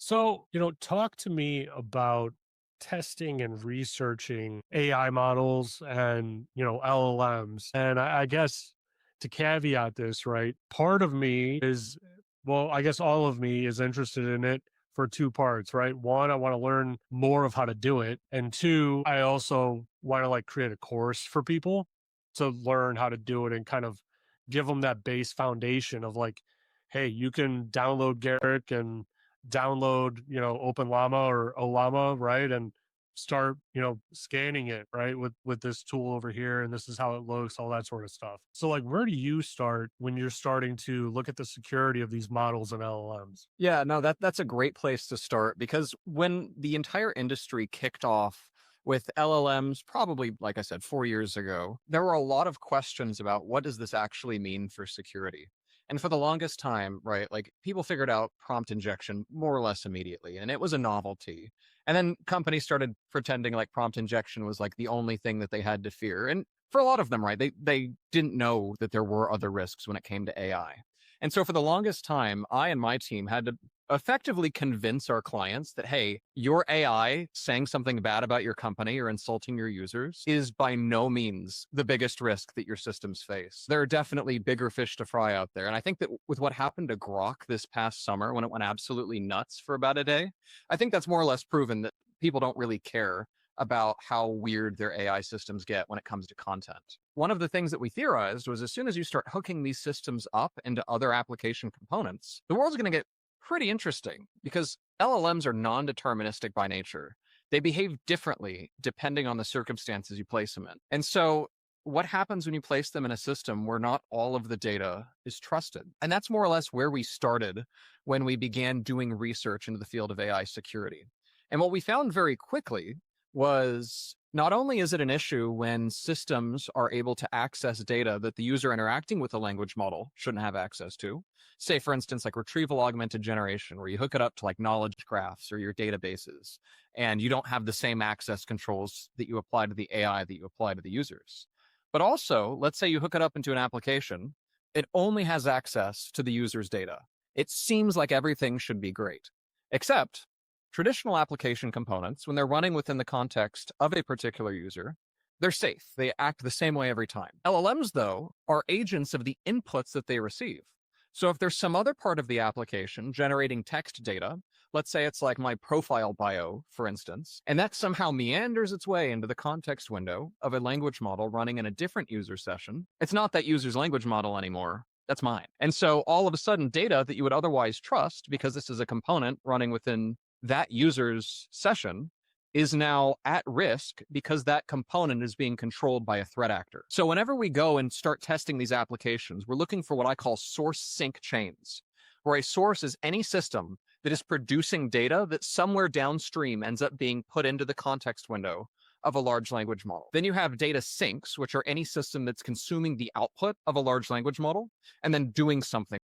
So, talk to me about testing and researching AI models and, LLMs. And I guess to caveat this, right, part of me is, well, I guess all of me is interested in it for two parts, right? One, I want to learn more of how to do it. And two, I also want to like create a course for people to learn how to do it and kind of give them that base foundation of like, hey, you can download Garrick and download, Open Llama or Olama, right? And start, scanning it, right? With this tool over here, and this is how it looks, all that sort of stuff. So like where do you start when you're starting to look at the security of these models and LLMs? Yeah, no, that's a great place to start because when the entire industry kicked off with LLMs, probably like I said, 4 years ago, there were a lot of questions about what does this actually mean for security? And for the longest time, right, like people figured out prompt injection more or less immediately, and it was a novelty. And then companies started pretending like prompt injection was like the only thing that they had to fear. And for a lot of them, right, they didn't know that there were other risks when it came to AI. And so for the longest time, I and my team had to effectively convince our clients that, hey, your AI saying something bad about your company or insulting your users is by no means the biggest risk that your systems face. There are definitely bigger fish to fry out there. And I think that with what happened to Grok this past summer when it went absolutely nuts for about a day, I think that's more or less proven that people don't really care about how weird their AI systems get when it comes to content. One of the things that we theorized was as soon as you start hooking these systems up into other application components, the world's going to get pretty interesting because LLMs are non-deterministic by nature. They behave differently depending on the circumstances you place them in. And so what happens when you place them in a system where not all of the data is trusted? And that's more or less where we started when we began doing research into the field of AI security. And what we found very quickly was not only is it an issue when systems are able to access data that the user interacting with a language model shouldn't have access to, say, for instance, like retrieval augmented generation, where you hook it up to like knowledge graphs or your databases, and you don't have the same access controls that you apply to the AI that you apply to the users. But also, let's say you hook it up into an application, it only has access to the user's data. It seems like everything should be great, except traditional application components, when they're running within the context of a particular user, they're safe. They act the same way every time. LLMs, though, are agents of the inputs that they receive. So if there's some other part of the application generating text data, let's say it's like my profile bio, for instance, and that somehow meanders its way into the context window of a language model running in a different user session, it's not that user's language model anymore. That's mine. And so all of a sudden, data that you would otherwise trust, because this is a component running within that user's session, is now at risk because that component is being controlled by a threat actor. So whenever we go and start testing these applications, we're looking for what I call source sync chains, where a source is any system that is producing data that somewhere downstream ends up being put into the context window of a large language model. Then you have data sinks, which are any system that's consuming the output of a large language model and then doing something